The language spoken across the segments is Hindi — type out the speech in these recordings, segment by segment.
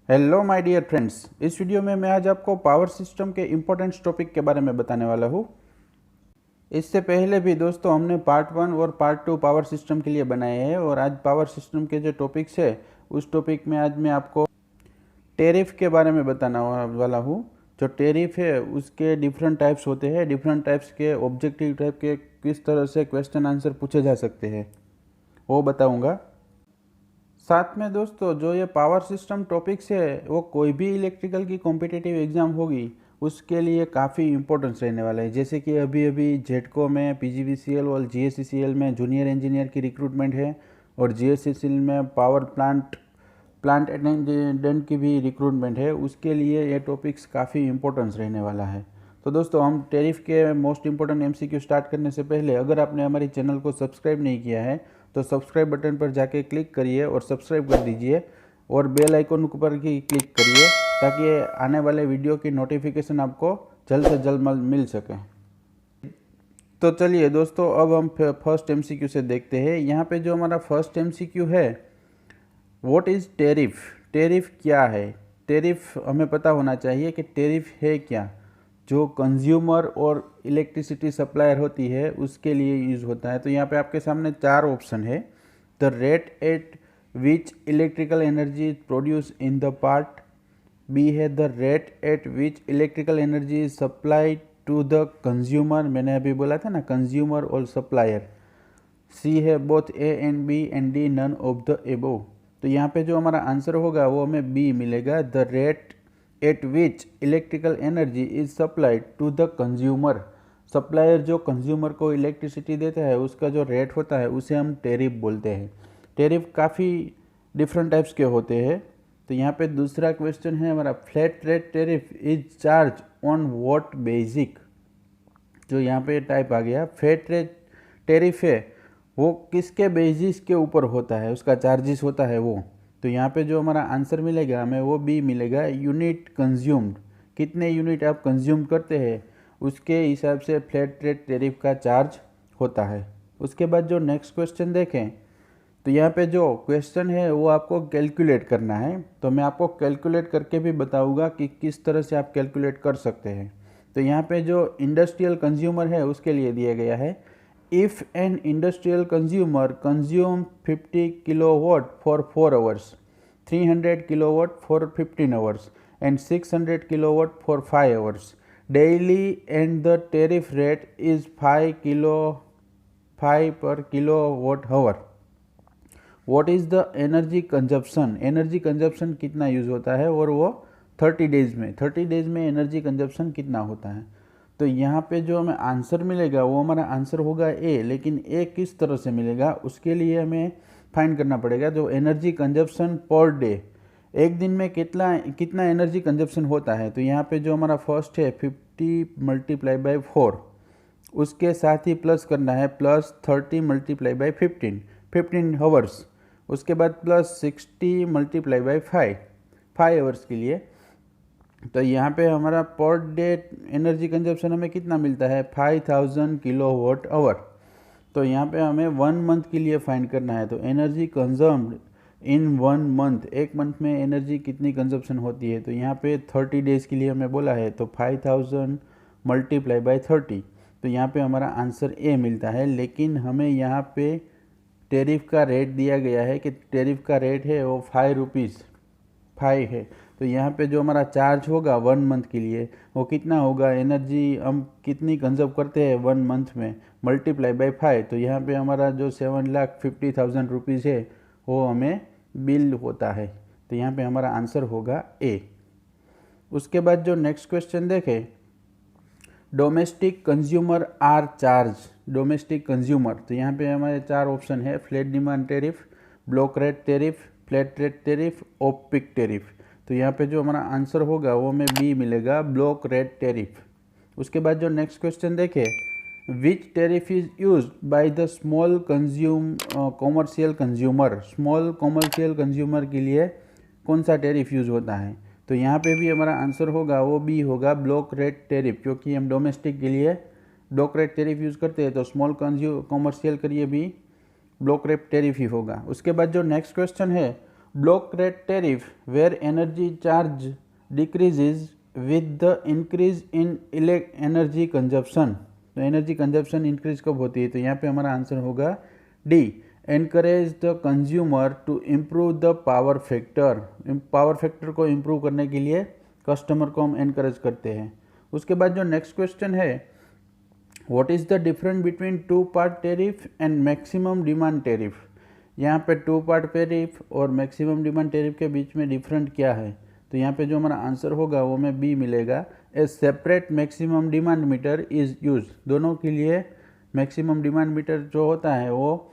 हेलो माय डियर फ्रेंड्स, इस वीडियो में मैं आज आपको पावर सिस्टम के इम्पोर्टेंट टॉपिक के बारे में बताने वाला हूँ। इससे पहले भी दोस्तों हमने पार्ट 1 और पार्ट 2 पावर सिस्टम के लिए बनाए हैं और आज पावर सिस्टम के जो टॉपिक्स है उस टॉपिक में आज मैं आपको टेरिफ के बारे में बताने वाला हूँ। जो टेरिफ है उसके डिफरेंट टाइप्स होते हैं, डिफरेंट टाइप्स के ऑब्जेक्टिव टाइप के किस तरह से क्वेश्चन आंसर पूछे जा सकते हैं वो बताऊँगा। साथ में दोस्तों जो ये पावर सिस्टम टॉपिक्स है वो कोई भी इलेक्ट्रिकल की कॉम्पिटिटिव एग्ज़ाम होगी उसके लिए काफ़ी इंपॉर्टेंस रहने वाला है। जैसे कि अभी अभी जेडको में पीजीवीसीएल और जीएससीसीएल में जूनियर इंजीनियर की रिक्रूटमेंट है और जीएससीसीएल में पावर प्लांट अटेंडेंट की भी रिक्रूटमेंट है, उसके लिए ये टॉपिक्स काफ़ी इंपॉर्टेंस रहने वाला है। तो दोस्तों हम टेरिफ के मोस्ट इंपॉर्टेंट एमसीक्यू स्टार्ट करने से पहले अगर आपने हमारी चैनल को सब्सक्राइब नहीं किया है तो सब्सक्राइब बटन पर जाके क्लिक करिए और सब्सक्राइब कर दीजिए और बेल आइकन पर ही क्लिक करिए ताकि आने वाले वीडियो की नोटिफिकेशन आपको जल्द से जल्द मिल सके। तो चलिए दोस्तों अब हम फर्स्ट एमसीक्यू से देखते हैं। यहाँ पे जो हमारा फर्स्ट एमसीक्यू है, व्हाट इज़ टेरिफ? टेरिफ क्या है? टेरिफ हमें पता होना चाहिए कि टेरिफ है क्या। जो कंज्यूमर और इलेक्ट्रिसिटी सप्लायर होती है उसके लिए यूज़ होता है। तो यहाँ पे आपके सामने चार ऑप्शन है। The rate at which electrical energy is produce in the part, B है the rate at which electrical energy is supply to the consumer, मैंने अभी बोला था ना कंज्यूमर और सप्लायर, सी है both A and B and D none of the above. तो यहाँ पे जो हमारा आंसर होगा वो हमें बी मिलेगा, the rate at which electrical energy is supplied to the consumer. Supplier जो कंज्यूमर को इलेक्ट्रिसिटी देता है उसका जो रेट होता है उसे हम टेरिफ बोलते हैं। टेरिफ काफ़ी डिफरेंट टाइप्स के होते हैं। तो यहाँ पे दूसरा क्वेश्चन है हमारा, flat rate tariff is charge on what basic. जो यहाँ पे टाइप आ गया फ्लैट रेट टेरिफ है वो किसके बेसिस के ऊपर होता है, उसका चार्जेस होता है वो। तो यहाँ पे जो हमारा आंसर मिलेगा हमें वो बी मिलेगा, यूनिट कंज्यूम्ड। कितने यूनिट आप कंज्यूम करते हैं उसके हिसाब से फ्लैट रेट टेरिफ का चार्ज होता है। उसके बाद जो नेक्स्ट क्वेश्चन देखें तो यहाँ पे जो क्वेश्चन है वो आपको कैलकुलेट करना है। तो मैं आपको कैलकुलेट करके भी बताऊँगा कि किस तरह से आप कैलकुलेट कर सकते हैं। तो यहाँ पे जो इंडस्ट्रियल कंज्यूमर है उसके लिए दिया गया है, if an industrial consumer consume 50 kilowatt for 4 hours, 300 kilowatt for 15 hours and 600 kilowatt for 5 hours daily and the tariff rate is 5 per kilowatt hour, what is the energy consumption? Energy consumption कितना यूज़ होता है और वो 30 डेज़ में एनर्जी कंजप्शन कितना होता है। तो यहाँ पे जो हमें आंसर मिलेगा वो हमारा आंसर होगा ए, लेकिन ए किस तरह से मिलेगा उसके लिए हमें फाइंड करना पड़ेगा। जो एनर्जी कंजप्शन पर डे, एक दिन में कितना एनर्जी कंजप्शन होता है। तो यहाँ पे जो हमारा फर्स्ट है 50 मल्टीप्लाई बाई 4, उसके साथ ही प्लस करना है प्लस 30 मल्टीप्लाई बाई 15 हावर्स, उसके बाद प्लस 60 मल्टीप्लाई बाई 5 आवर्स के लिए। तो यहाँ पे हमारा पर डे एनर्जी कंजप्शन हमें कितना मिलता है 5000 किलोवाट आवर। तो यहाँ पे हमें 1 मंथ के लिए फाइंड करना है। तो एनर्जी कंजम्ड इन 1 मंथ, एक मंथ में एनर्जी कितनी कंजप्शन होती है। तो यहाँ पे 30 डेज़ के लिए हमें बोला है तो 5000 मल्टीप्लाई बाई 30। तो यहाँ पे हमारा आंसर ए मिलता है। लेकिन हमें यहाँ पे टेरिफ का रेट दिया गया है कि टेरिफ का रेट है वो 5 रुपीज़ 5 है। तो यहाँ पे जो हमारा चार्ज होगा 1 मंथ के लिए वो कितना होगा, एनर्जी हम कितनी कंजर्व करते हैं 1 मंथ में मल्टीप्लाई बाई 5। तो यहाँ पे हमारा जो 7,50,000 रुपीज़ है वो हमें बिल होता है। तो यहाँ पे हमारा आंसर होगा ए। उसके बाद जो नेक्स्ट क्वेश्चन देखें, domestic consumer are charge. Domestic consumer, तो यहाँ पे हमारे चार ऑप्शन है, flat demand tariff, block rate tariff, flat rate tariff, off peak tariff. तो यहाँ पे जो हमारा आंसर होगा वो हमें बी मिलेगा, ब्लॉक रेट टेरिफ। उसके बाद जो नेक्स्ट क्वेश्चन देखें, which tariff is use by the small commercial consumer. Small commercial consumer के लिए कौन सा टेरिफ यूज होता है। तो यहाँ पे भी हमारा आंसर होगा वो बी होगा, ब्लॉक रेट टेरिफ, क्योंकि हम डोमेस्टिक के लिए ब्लॉक रेट टेरिफ यूज़ करते हैं तो स्मॉल कॉमर्शियल के लिए भी ब्लॉक रेट टेरिफ ही होगा। उसके बाद जो नेक्स्ट क्वेश्चन है, block rate tariff where energy charge decreases with the increase in energy consumption। तो एनर्जी कंजप्शन इंक्रीज कब होती है? तो यहाँ पे हमारा आंसर होगा D, encourage the consumer to improve the power factor. Power factor को इम्प्रूव करने के लिए कस्टमर को हम एनकरेज करते हैं। उसके बाद जो नेक्स्ट क्वेश्चन है, what is the difference between two part tariff and maximum demand tariff. यहाँ पे टू पार्ट टेरिफ और मैक्सिमम डिमांड टेरिफ के बीच में डिफरेंट क्या है? तो यहाँ पे जो हमारा आंसर होगा वो में बी मिलेगा, a separate maximum demand meter is use. दोनों के लिए मैक्सिमम डिमांड मीटर जो होता है वो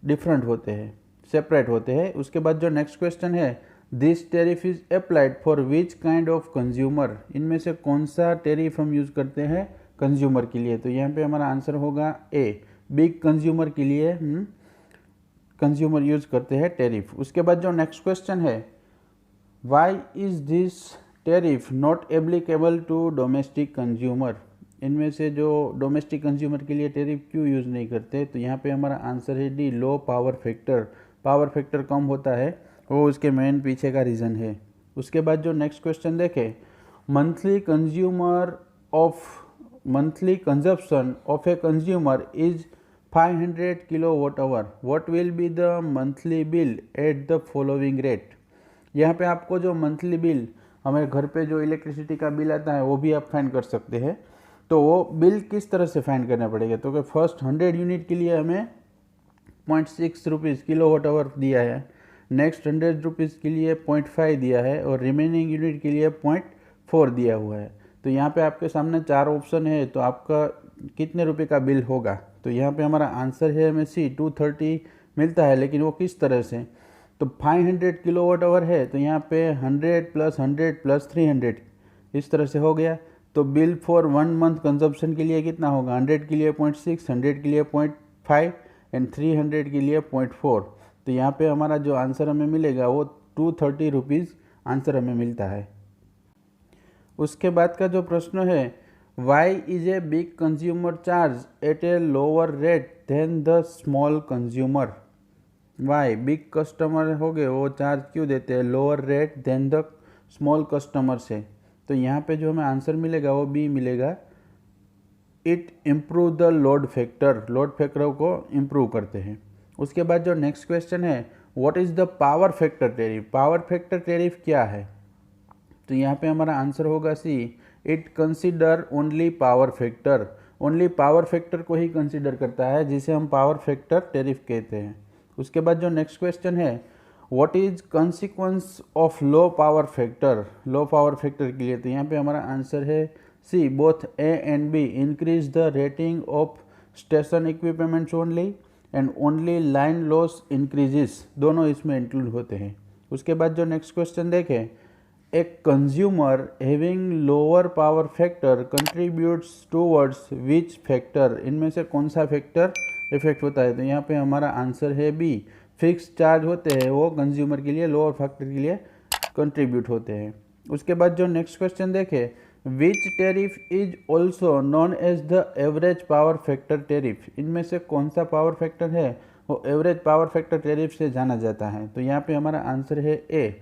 डिफरेंट होते हैं, सेपरेट होते हैं। उसके बाद जो नेक्स्ट क्वेश्चन है, this tariff is applied for which kind of consumer. इनमें से कौन सा टेरिफ हम यूज़ करते हैं कंज्यूमर के लिए? तो यहाँ पे हमारा आंसर होगा ए, बिग कंज्यूमर के लिए कंज्यूमर यूज करते हैं टेरिफ। उसके बाद जो नेक्स्ट क्वेश्चन है, why is this tariff not applicable to domestic consumer. इनमें से जो डोमेस्टिक कंज्यूमर के लिए टेरिफ क्यों यूज़ नहीं करते? तो यहाँ पे हमारा आंसर है D, low power factor. Power factor कम होता है, वो उसके मेन पीछे का रीज़न है। उसके बाद जो नेक्स्ट क्वेश्चन देखें, monthly consumption of a consumer is 500 kilowatt our, what will be the monthly bill at the following rate. यहाँ पे आपको जो मंथली बिल, हमें घर पे जो इलेक्ट्रिसिटी का बिल आता है वो भी आप फाइंड कर सकते हैं। तो वो बिल किस तरह से फाइंड करना पड़ेगा? तो कि फर्स्ट 100 यूनिट के लिए हमें 0.6 रुपीज़ किलोवाट आवर दिया है, नेक्स्ट 100 रुपीज़ के लिए 0.5 दिया है और रिमेनिंग यूनिट के लिए 0.4 दिया हुआ है। तो यहाँ पे आपके सामने 4 ऑप्शन है, तो आपका कितने रुपए का बिल होगा? तो यहाँ पे हमारा आंसर है हमें सी, 230 मिलता है। लेकिन वो किस तरह से? तो 500 किलोवाट आवर है, तो यहाँ पे 100 + 100 + 300 इस तरह से हो गया। तो बिल फॉर 1 मंथ कंजप्शन के लिए कितना होगा? 100 के लिए 0.6, 100 के लिए 0.5 एंड 300 के लिए 0.4। तो यहाँ पे हमारा जो आंसर हमें मिलेगा वो 230 रुपीज़ आंसर हमें मिलता है। उसके बाद का जो प्रश्न है, why is a big consumer charge at a lower rate than the small consumer. Why big customer हो गए वो चार्ज क्यों देते हैं lower rate than the small customer से? तो यहाँ पे जो हमें आंसर मिलेगा वो बी मिलेगा, it improve the load factor. Load factor को इम्प्रूव करते हैं। उसके बाद जो नेक्स्ट क्वेश्चन है, what is the power factor tariff. Power factor tariff क्या है? तो यहाँ पे हमारा आंसर होगा C, it consider only power factor. Only power factor को ही कंसिडर करता है, जिसे हम पावर फैक्टर टेरिफ कहते हैं। उसके बाद जो नेक्स्ट क्वेश्चन है, what is consequence of low power factor. Low power factor के लिए तो यहाँ पे हमारा आंसर है C, both A and B increase the rating of station equipments only and only line loss increases. दोनों इसमें इंक्लूड होते हैं। उसके बाद जो नेक्स्ट क्वेश्चन देखें, a consumer having lower power factor contributes towards which factor. इनमें से कौन सा फैक्टर इफेक्ट होता है? तो यहाँ पे हमारा आंसर है बी, फिक्स चार्ज होते हैं वो कंज्यूमर के लिए लोअर फैक्टर के लिए कंट्रीब्यूट होते हैं। उसके बाद जो नेक्स्ट क्वेश्चन देखें, which tariff is also known as the average power factor tariff. इनमें से कौन सा पावर फैक्टर है वो एवरेज पावर फैक्टर टेरिफ से जाना जाता है? तो यहाँ पे हमारा आंसर है ए,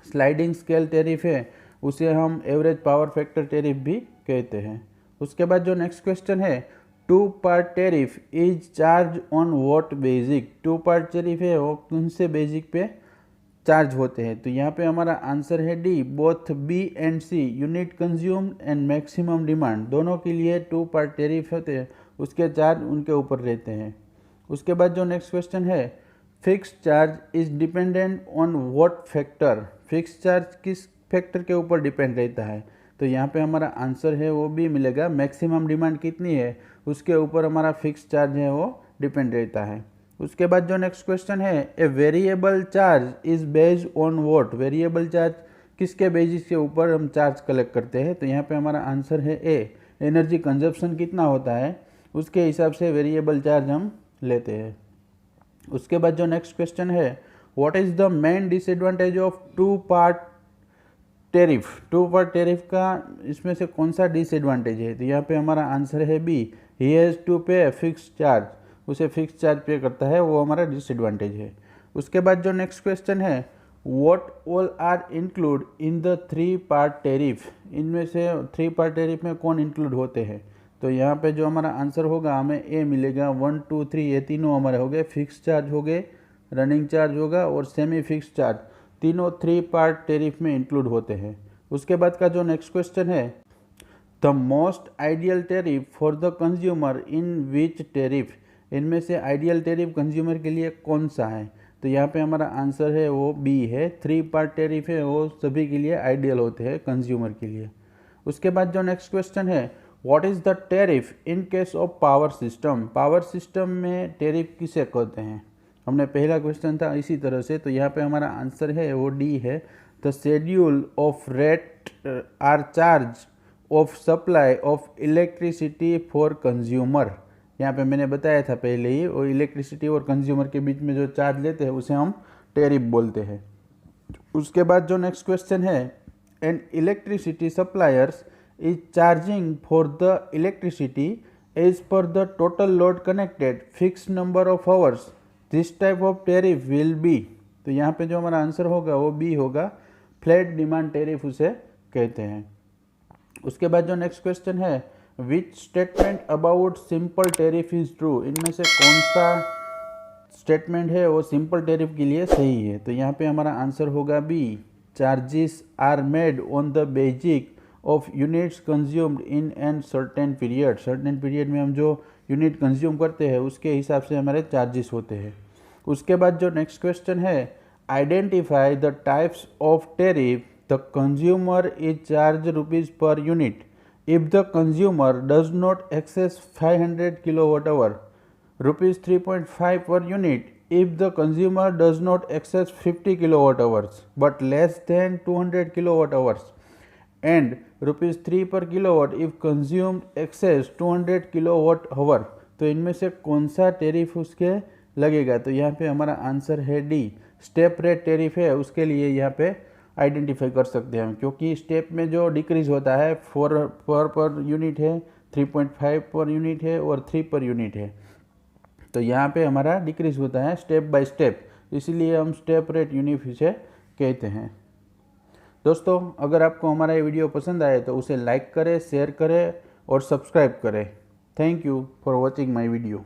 स्लाइडिंग स्केल टेरिफ है, उसे हम एवरेज पावर फैक्टर टेरिफ भी कहते हैं। उसके बाद जो नेक्स्ट क्वेश्चन है, two part tariff is charge on what basic. Two part tariff है वो कौन से बेसिक पे चार्ज होते हैं? तो यहाँ पे हमारा आंसर है D, both B and C, unit consume and maximum demand. दोनों के लिए टू पार्ट टेरिफ होते हैं, उसके चार्ज उनके ऊपर रहते हैं। उसके बाद जो नेक्स्ट क्वेश्चन है, fix charge is dependent on what factor. Fix charge किस फैक्टर के ऊपर डिपेंड रहता है? तो यहाँ पे हमारा आंसर है वो भी मिलेगा, मैक्सिमम डिमांड कितनी है उसके ऊपर हमारा फिक्स चार्ज है वो डिपेंड रहता है। उसके बाद जो नेक्स्ट क्वेश्चन है, a variable charge is based on what. Variable charge किसके बेसिस के ऊपर हम चार्ज कलेक्ट करते हैं? तो यहाँ पे हमारा आंसर है ए, एनर्जी कंजप्शन कितना होता है उसके हिसाब से वेरिएबल चार्ज हम लेते हैं। उसके बाद जो नेक्स्ट क्वेश्चन है, what is the main disadvantage of two part tariff. Two part tariff का इसमें से कौन सा डिसएडवांटेज है? तो यहाँ पे हमारा आंसर है बी, ही हैज़ टू पे फिक्स चार्ज। उसे फिक्स चार्ज पे करता है, वो हमारा डिसएडवांटेज है। उसके बाद जो नेक्स्ट क्वेश्चन है, what all are include in the 3 part tariff, इनमें से 3 पार्ट टैरिफ में कौन इंक्लूड होते हैं। तो यहाँ पे जो हमारा आंसर होगा हमें ए मिलेगा। 1 2 3 ये तीनों हमारे हो गए, फिक्स चार्ज हो गए, रनिंग चार्ज होगा और सेमी फिक्स चार्ज, तीनों 3 पार्ट टैरिफ में इंक्लूड होते हैं। उसके बाद का जो नेक्स्ट क्वेश्चन है, the most ideal tariff for the consumer in which tariff, इनमें से आइडियल टैरिफ कंज्यूमर के लिए कौन सा है। तो यहाँ पे हमारा आंसर है वो बी है। 3 पार्ट टैरिफ है वो सभी के लिए आइडियल होते हैं कंज्यूमर के लिए। उसके बाद जो नेक्स्ट क्वेश्चन है, what is the tariff in case of power system, power system में टैरिफ किसे कहते हैं। हमने पहला क्वेश्चन था इसी तरह से, तो यहाँ पे हमारा आंसर है वो डी है। The schedule of rate are charge of supply of electricity for consumer, यहाँ पे मैंने बताया था पहले ही, और इलेक्ट्रिसिटी और कंज्यूमर के बीच में जो चार्ज लेते हैं उसे हम टैरिफ बोलते हैं। उसके बाद जो नेक्स्ट क्वेश्चन है, an electricity suppliers is charging for the electricity as per the total load connected fix number of hours, this type of tariff will be. तो यहाँ पे जो हमारा आंसर होगा वो बी होगा, फ्लैट डिमांड टैरिफ उसे कहते हैं। उसके बाद जो नेक्स्ट क्वेश्चन है, which statement about simple tariff is true, इनमें से कौन सा स्टेटमेंट है वो सिंपल टैरिफ के लिए सही है। तो यहाँ पे हमारा आंसर होगा B, charges are made on the basic of units consumed in an certain period, certain period में हम जो यूनिट कंज्यूम करते हैं उसके हिसाब से हमारे चार्जेस होते हैं। उसके बाद जो नेक्स्ट क्वेश्चन है, identify the types of tariff the consumer is charge rupees per unit if the consumer does not excess 500 kilowatt hour, rupees 3.5 per unit if the consumer does not access 50 kilowatt hours but less than 200 kilowatt hours, and rupees 3 per kilowatt if consumed excess 200 kilowatt hour। तो इनमें से कौन सा टैरिफ उसके लगेगा। तो यहाँ पे हमारा आंसर है डी, स्टेप रेट टैरिफ है उसके लिए यहाँ पे आइडेंटिफाई कर सकते हैं हम, क्योंकि स्टेप में जो डिक्रीज होता है 4 पर यूनिट है, 3.5 पर यूनिट है और 3 पर यूनिट है। तो यहाँ पे हमारा डिक्रीज होता है स्टेप बाय स्टेप, इसीलिए हम स्टेप रेट यूनिट इसे कहते हैं। दोस्तों, अगर आपको हमारा ये वीडियो पसंद आए तो उसे लाइक करें, शेयर करें और सब्सक्राइब करें। Thank you for watching my video.